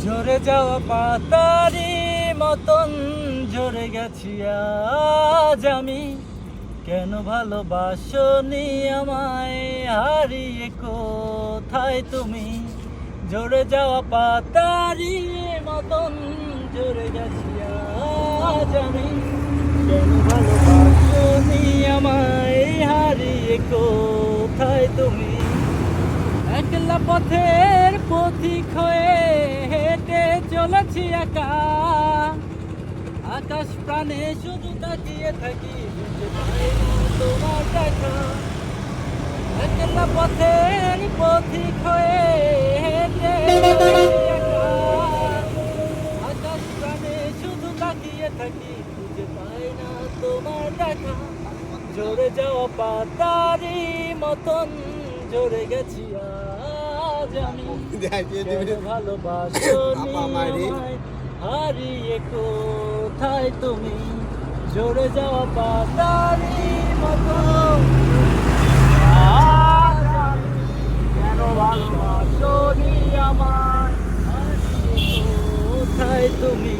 ঝরে যাওয়া পাতারি মতন ঝরে গেছি আজ আমি। কেন ভালোবাসনি আমায়, হারিয়ে কোথায় তুমি? ঝরে যাওয়া পাতারি মতন ঝরে গেছি আজ আমি। কেন ভালোবাসনি আমায়, হারিয়ে কোথায় তুমি? একলা পথের পথিক হয়ে হেঁটে চলেছি একা, আকাশ প্রাণে শুধু তাকিয়ে থাকি, বুঝতে পারি না তোমার দেখা। একলা পথের পথিক হয়ে হেঁটে চলেছি একা, আকাশ প্রাণে শুধু তাকিয়ে থাকি, বুঝতে পাই না তোমার দেখা। ঝরে যাওয়া পাতারি মতন ঝরে গেছি আজ আমি। কেন ভালোবাসনি আমায়, হারিয়ে কোথায় তুমি? ঝরে যাওয়া পাতারি মতন আজ আমি। কেন ভালোবাসনি আমায়, হারিয়ে কোথায় তুমি?